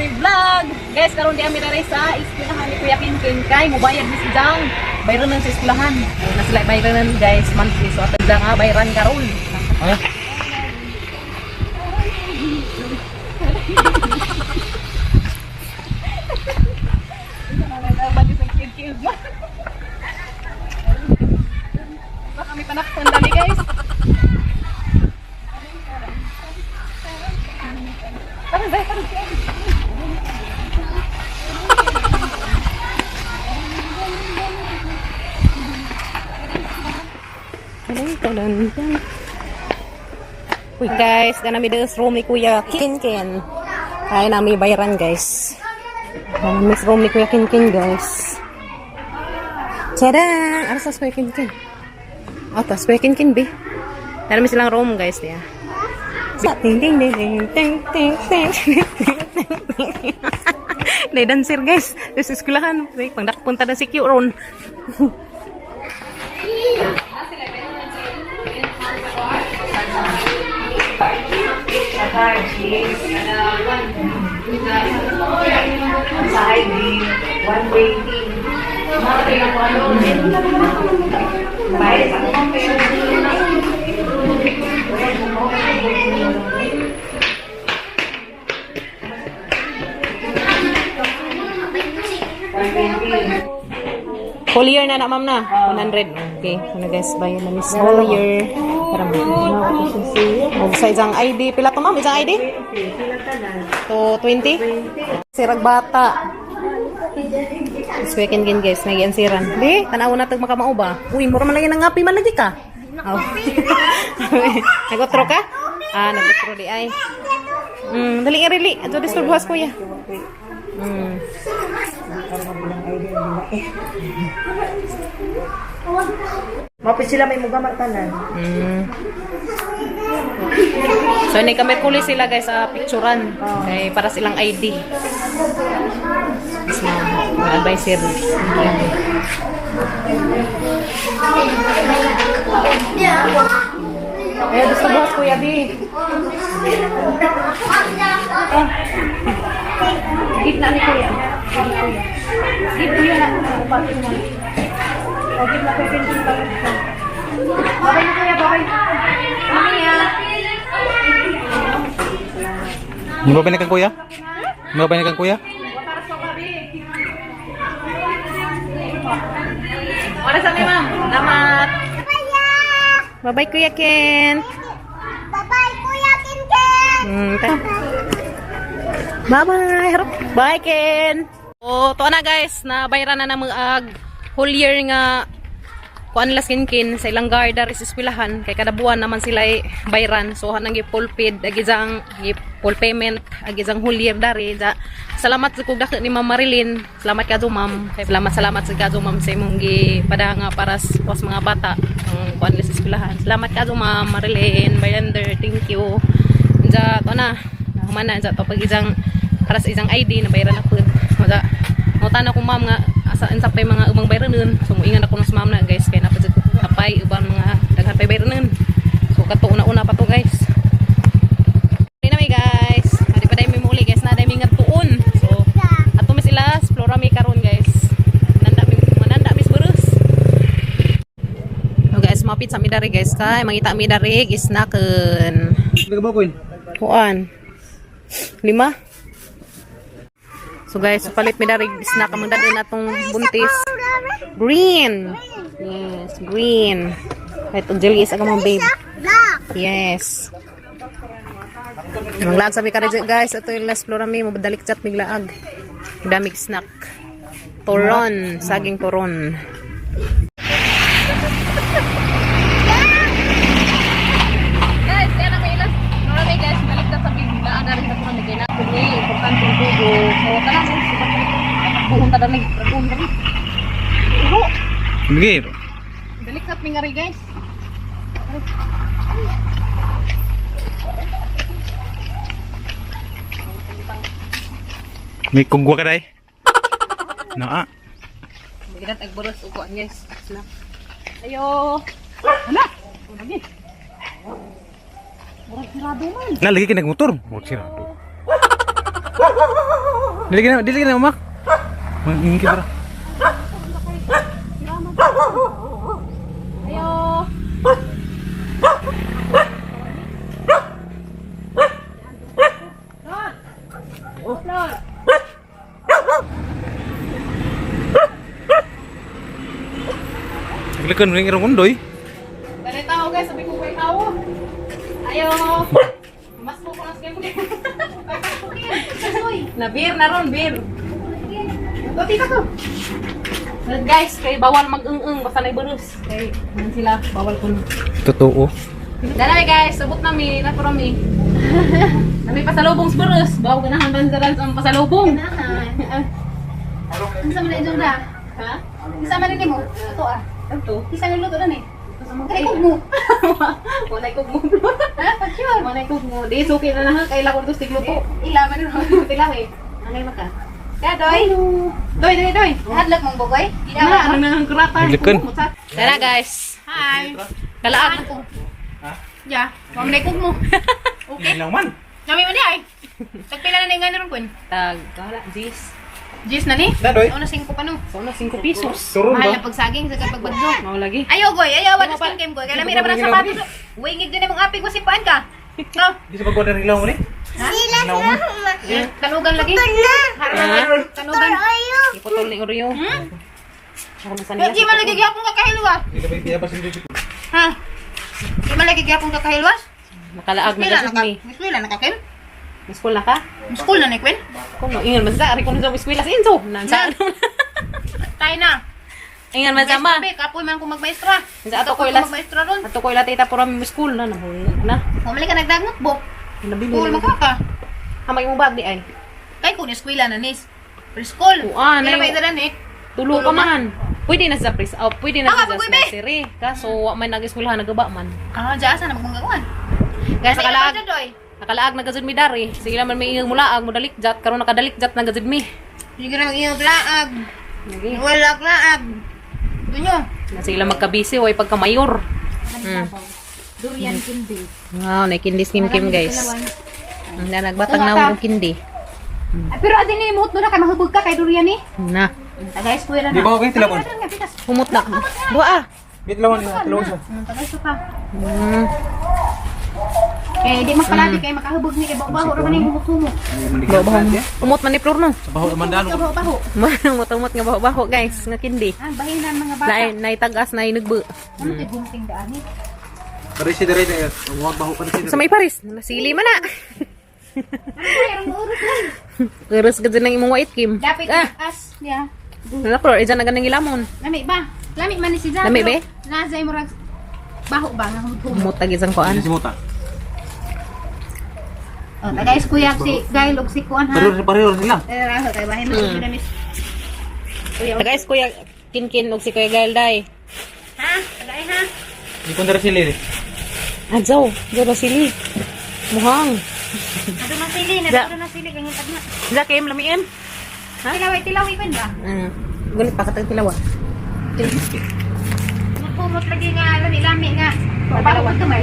ni vlog. Guys, karon di ami diri sa eskwelahan ni Kuya Kinkin kay mobayad ni si Jang. Bayran sa eskwelahan. Na sila bayran guys monthly so atong nga bayran karon. Ay. Kami panakton dali guys. Uy guys, ganami des room ni Kuya Kinkin. Ay nami bayaran guys. Miss room ni Kuya Kinkin guys. Tada! Ano sa Kuya Kinkin? Oh, tas Kuya Kinkin be. Nami silang room guys niya. Ding ding ding ding ding ding ding. Day dancer guys. Sa eskwelahan, pangdakpunta na si Q ron. Whole year na ma'am na. 100. Okay. Ano guys, bayan na miss whole year. Para mo. Sa isang ID. Pila to ma'am? Isang ID? To 20? Sirag bata. Speaking guys, nag-iansiran. Di, tanaw na tag makamao ba? Uy, mura man lang yan ang ngapi man lagi ka. Oh. Nagotro ka? Ah, nagotro di ay. Dali irili. Ato disturbuhas kuya. Mapit sila may mugamar tanan. So ni kami kuli sila guys sa picturean kay para silang ID. Advisor. Eh gusto mo kuya di. Gitna ni kuya. Gitna na pati mo. Gitna na pwede din ba? Babay na kuya, babay. Mamiya. Mababay na kang kuya? Mababay na kang kuya? Wala sa amin ma'am. Salamat. Bye-bye Kuya Ken. Bye-bye Kuya Kinkin. Bye-bye. Bye Ken. So, to na guys, na bayran na ng whole year nga kuan las Kinkin sa ilang garda ris eskwelahan kay kada buwan naman sila bayran. So hanang gi full paid agizang full payment agizang whole year dari. Salamat sa kugdak ni Ma'am Marilyn. Salamat kadto ma'am. Salamat sa kadto ma'am sa imong gipadanga para sa mga bata ang kuan las eskwelahan. Salamat kadto Ma'am Marilyn. Bayander, thank you. Ja to na. Humana ja to pagizang para sa isang ID na bayaran ako. Maga mautan ako ma'am nga asaan sa pay mga umang bayranon. So moingan ako sa ma'am na guys kay napadjud apay ubang mga daghan pay bayranon. So kato una-una pa to guys. Dili na mi guys. Adi pa day mi muli guys na day mi ngatuon. So ato mi sila explore mi karon guys. Mananda mi burus. So guys, mapit sa mi dari guys kay mangita mi dari gisnaken. Nagabakoy. Kuan. 5. So guys, palit mi dari snack amang dadin atong buntis. Green. Yes, green. Ito jelly is agamang babe. Yes. Manglaag sabi ka rin guys, ito yung last floor mi mabadalik chat miglaag. Damig snack. Toron, saging toron. Guys, kaya na may last floor mi guys, balik na sa biglaan na rin sa mga bigay na kundi importante yung tubo. So tara mo, pupunta na rin. Sige. Balikat mi nga rin guys. May kugwa ka day? Naa. Bigat agboros upuan guys. Ayo. Hala. Lagi. Murag sirado man. Na lagi ka nagmotor. Huwag sirado. Dili na umak. Mangingki para. Ayo. Naglakan ring irong undoy. Dali tao guys, sabi ko kay tao. Ayo. Mas po ko nas game. Na beer na ron, beer. Dati ka to. Guys, kay bawal mag-ung-ung basta na iburus. Kay ano sila, bawal ko. Totoo. Dala guys, sabot nami, na pro mi. Nami pasalubong sa burus, bawo ganahan bandaran sa pasalubong. Ang sama na ito na. Ha? Isama rin mo. Ito ah. Ito. Isang luto na eh. Kaya kog mo. Walay kog mo. Ha? Pag-sure. Walay kog mo. Di suki na na kay lakon to siglo po. Ilaman rin mo. Tilaw eh. Angay maka. Kaya doy. Doy. Hadlak mong bugoy. Ara na ang kurata. Likan. Tara guys. Hi. Kalaag. Ya. Mamlay kog mo. Okay lang man. Kami mo di ay. Tagpila na nga ron kun. Tag, kala, Jis. Jis na ni. Dadoy. Ano 5 pa no. So na 5 pesos. Turun Mahal ba? na pagsaging sa pagbagso. Mau lagi. Ayaw goy, ayaw wala sa game goy. Kaya lamira pa ng sapatos. Wingig din mong apig wasipaan ka. No. Di sa pagkuha ng ilaw mo ni? Ilaw mo? Tanugan lagi. Tanugan. Iputol ni Oreo. Ako na sanila. Di man lagi gyapon ka kahilwas. Di ka ba itiyapas yung dito? Ha? Di man lagi gyapon ka kahilwas. Nakalaag na gasig ni. Eskwela nakakim. School na ka? School na ni Queen. Kung no, ingal man sa ari ko sa eskwela sa Inso. Nansa. Tayo na. Ingal man sa ma. Sabi, kapoy man kung magmaestra. Sa ato ko ilas. Magmaestra ron. Ato ko ilatita pura mi school na nahulog na. Mamali ka nagdagnot bo. Nabili. School makaka. Hamay mo bag di ay. Kay kung eskwela na nis. Preschool. Uan, Kailan ay- ba ito eh? Tulo ka man. Pwede na sa pres. Oh, pwede na Ah, sa pwede. nursery. Kaso wa man nag-eskwelahan nagaba man. Ah, diyan sana magkong gawin. Guys, Sa kalaag. kalaag. Nakalaag na gazud mi dari. Sige man may ingang mulaag mo dalikjat karon nakadalikjat na gazud mi. Sige na mag-iyog laag. Lagi. Wala laag. Ito nyo. Na sila magkabisi way pagka-mayor. Durian kindi. Wow, na kindi kim guys. Na nagbatang na mo kindi. Pero adin ni muot na kay mahubog ka kay durian ni. Na. Tagay eskwela na. Di ba okay tilawon? Humot na. Dua. Bitlawan niya, tilawon siya. Tagay sa pa. Hmm. Eh, di makalabi kay makahubog ni kay baho-baho ra man yung humot-humot. Baho. Humot man ni Flor no. Sa baho naman dano. Baho-baho. Humot nga baho guys, nga kindi. Ah, bahinan mga bata. Nay tagas na inugbo. Ano kay gunting daan ni? Pare si dire dire. Huwag baho pa si Sa may Paris, nasili man na. Mayroong urot lang. Terus gazud nang imong white kim. Dapat Ah, as niya. na Flor, ijan na ganang ilamon. Lami ba? Lami man ni si Zan. Lami, be? Nazay mo rag baho ba nga humot-humot. Humot tag isang kuan. Si Muta. Oh, tagay kuya si Gail og si kuan ha. Pareho sila. Raho kay bahin mo si Dinamis. Kuya. Guys, kuya Kinkin og si Kuya Galday. Ha? Tagay ha. Di ko ndara sila. Adzaw, jero sili. Muhang. Ado na sili, Da. ado na sili ganyan tag na. Zakem lamiin. Tilaway kun ba? Gunit pa katag tilawa. Magpumot lagi nga lami nga. Baho ko tumay.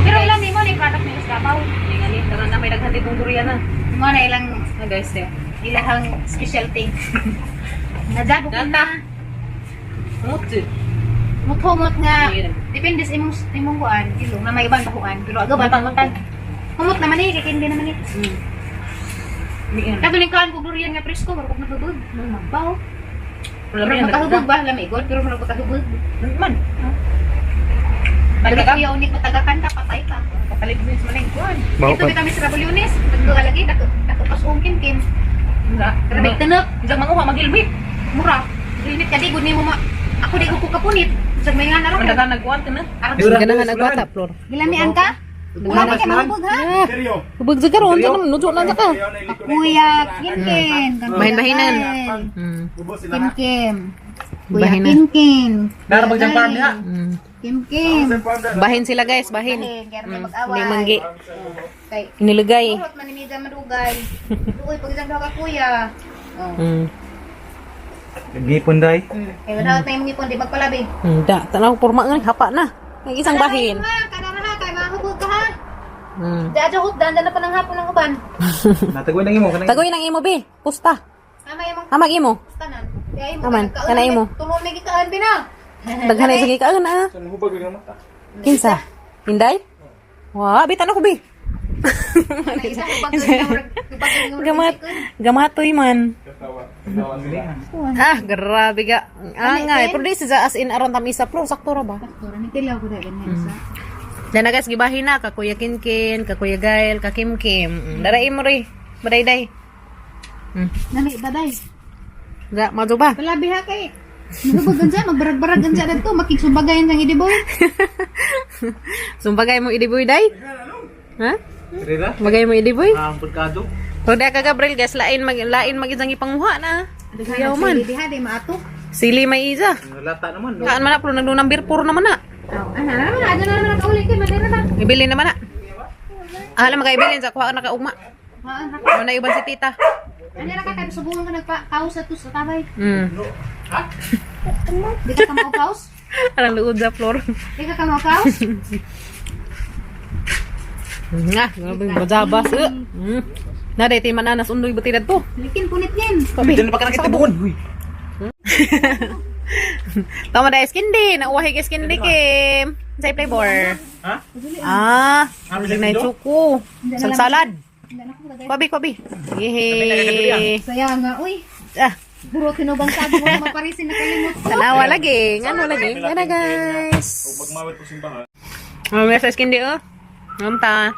Pero lami mo ni product ni Escapaw. Ngani tangan na may daghan ditong durian na. Mo na ilang Guys, ilahang specialty. Nadabo ko na. Humot. Muthumot nga. Ayun. Depende sa imong kuan, ilong na may ibang bahuan. Pero aga batang-batang. Humot naman eh, kaya hindi naman eh. Kaduling-kaan ko durian nga presko, marunong kong nagubog. Magbaw. Makahubog ba? Lamigod, pero marunong makahubog. Man. Pag kuya unik matagakan ka, patay ka. Kapalig mo sa maling kuan. Baho Ito pa. kita Miss Rabulyones. Nagduga lagi, dako pas ungkin-kin. Karabig tenok. Isang manguha magilbit. Mura. Limit ka di, gud nimo ma. Ako di ko kapunit. Sa may nga naroon. Mandagan nagkuan ka na. Dura, Ganahan dura, nagwata, Flor. Gilamian ka? Wala ka mahubog ha? Hubog sa karon, tanong nujo na ka. Kuya Kinkin. Bahin-bahinan. Kim. Kuya Bahin na. Kinkin. Narabag dyan parang niya. Kim. Bahin sila guys, bahin. Kaya na Hindi mag-away. manggi. Kay Inilagay. Urot man ni Mida madugay. Uy, pag isang ka kuya. Oh. Gipon day. Kaya wala tayong mga ipon, di magpalabi. Da, tanaw porma nga hapa na. Ang isang bahin. Ma, kanara ha, kay mahubog ka ha. Dadyo ko, dandan na pa ng hapon ng uban. Natagawin lang mo kanang. Tagoy nang imo bi. Pusta. Ama yung Amag imo. tanan. Kaya imo. Aman, kanay mo. Tulong may gikaan bina. Daghan na sige ka na. Saan hubag yung mata? Kinsa? Hinday? Wa, bitan ako bi. Isa ko pag Gamat, gamatoy man. Tawa galingan. Ah, grabe ga. Angay, pero this is as in aron tam isa floor sakto ra ba? Tora ni tilaw ko dahil na isa. Dan na guys gibahin na ka Kuya Kinkin, ka Kuya Gail, ka Kim Kim. Daray mo ri. Baday-day. Nani baday. Ga madu ba? Palabi ha kay. Magbagan siya, magbarag-baragan siya dito, makiksubagayan sang idiboy. Sumpagay mo idiboy day? Ha? Rira? Bagay mo idiboy? Ang pagkado. Pero da ka Gabriel guys, lain magizang ipanguha na. Ayaw man. Diha di maatok. Sili may isa. Lata naman. Kaan man na pero nagdunang beer puro naman na. Ana naman nakaulit kay madera na. Ibili naman na. Alam magaibilin sa kuha na ka ugma. Haan ra. Ano na iban si tita? Ano ra ka kay subukan ka nagpa-kaos sa tus sa tabay. Di ka mau-kaos? Anong luod sa floor. Di ka mau-kaos? Nga, grabe majabas. Na dati mananas undoy batid to. Likin punit yan. Diyan pa ka nakita buon. Uy. Tama da skindi, nauwahi ka skindi Kim. Sa flavor. Ha? Ah, balik na yung chuko. Sang salad. Kwabi. Yehe. Saya nga, uy. Ah, Buro tinubang sabi mo maparisin na kalimot ko. tanawa lagi. Ano lagi? Yan na guys. Magmawit ko simbahan. May sa skindi oh. Mamta.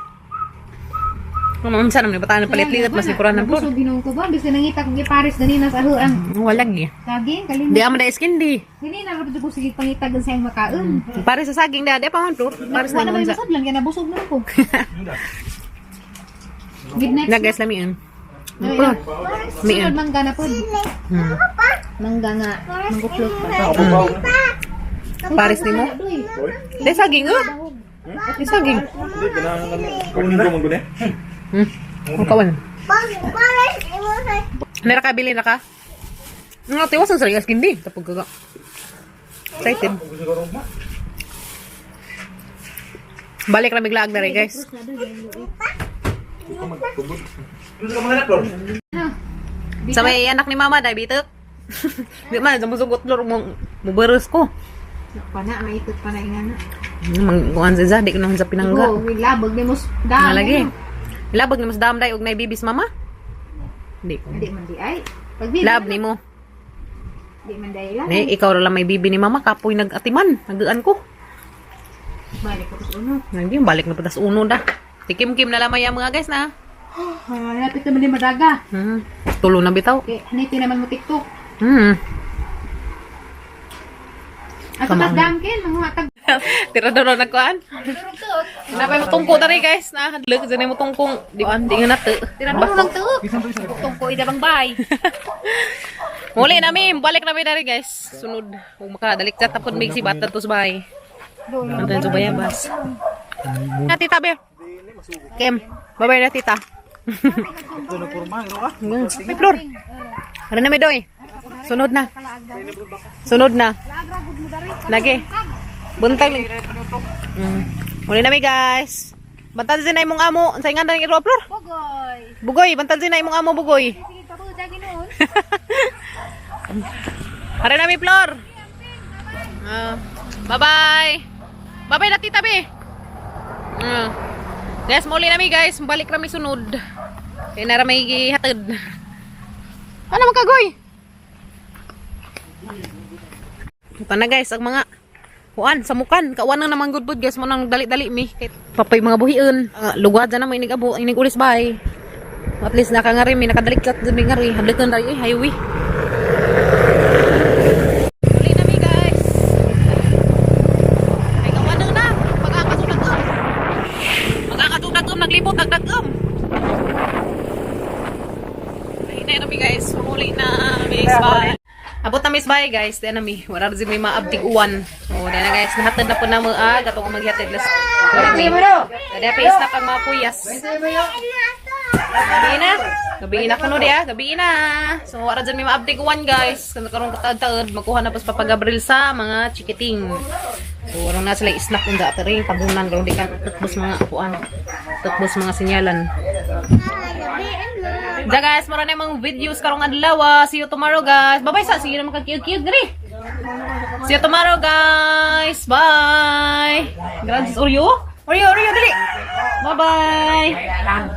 Mamsa naman bataan palit-lilit mas likuran ng floor. Busog ginoo ko ba? Bisa nangita kong iparis ganina sa huang. Walag eh. Saging, kalimot. Di ama da skindi. Hindi na rapid ko sige pangitagan sa iyong makaon. Pare sa saging da, di pa man floor. Pare sa Wala naman sa. busog lang, kaya nabusog na ako. Midnight. Na guys lamiin. Sunod mangga na po. Mangga nga. Mangguklot pa. Paris ni mo? Di saging oh. Di saging. Hindi kailangan kami. Kunin ko mong gune. Ang kawan. Nera ka bili na ka? Nga tiwas ang sarigas kindi. Tapos ka. Excited. Balik na biglaag na rin guys. Ano ka mga naklor? Sa may anak ni mama, dahil bitok. Di man, sumusugot lor mo beres ko. Pana, maitot pa na ingana. Kuhan sa di ko naman sa pinangga. Oo, labag ni mos Nga daan. lagi. Ilabag ni mas dam day og nay bibis mama. Di. Hindi man di ay. Pag bili, Lab ni mo. di man dahil lang. Ni ikaw ra lang may bibi ni mama kapoy nagatiman. Nagaan ko. Balik ko sa uno. Hindi balik na patas uno da. Tikim-kim na lamay mga guys na. Lapit naman din madaga. Tulo na bitaw. Okay, haniti naman mo TikTok. At mas damkin, mga tag... Tira daw na nagkuhan. Napay mo tungko na rin guys. Nakahadlog. Diyan mo tungkong. Di ba? Di nga nato. Tira mo lang tuok. Tungko idabang bahay. Muli namin. Balik namin na rin guys. Sunod. Kung makadalik sa tapon mig si bata to sa bahay. Antayin sa bayabas. Na tita Bear. Kim. Babay na tita. May flor. Ano na may doy? Sunod na. Sunod na. Lagi. Buntag lang. Muli na may guys. Bantal din na imong amo. Sa ingan na ng iro flor. Bogoy. Bugoy. Bantal din na imong amo bugoy. Sige, tapos dagi noon. Hara na may flor. Bye-bye. Bye-bye na tita Be. Guys, muli na mi guys. Balik na mi sunod. Kaya na may hatid. Ano magkagoy? Ito na guys, ang mga kuan, samukan. Kawan na naman good food guys. Mo nang dali-dali mi. Papay mga buhiun. Lugad dyan na mo inigabo. Inigulis bahay. At least nakangari mi. Nakadalik kat dyan mi ngari. Hadlik na rin. Highway. Muli na mi guys. Ay kawan na. Pagkakasunag-om. Pagkakasunag-om. Naglibot. Nagdag-om. Ay na mi guys. Muli na. Miss bye. Abot na Miss Bay guys, dahil na mi, wala rin may maabdig uwan. O, dahil na guys, nahatid na po na mga gatong maghatid. Dahil pa isnap ang mga puyas. Gabi na. Gabi na kuno dia, gabi na. So, wala dyan may maabdig uwan guys. Kung nakaroon katad-tad, magkuha na po sa papagabril sa mga chikiting. So, warang na sila isnap kung dati rin, tabunan, gano'n di ka tutbos mga kuwan. Tapos mga sinyalan. Da guys, mara na yung mga videos karong adlaw. See you tomorrow guys. Bye-bye sa. Sige naman ka-cute-cute gari. See you tomorrow guys. Bye. Gracias Oreo. Oreo, dali. Bye-bye.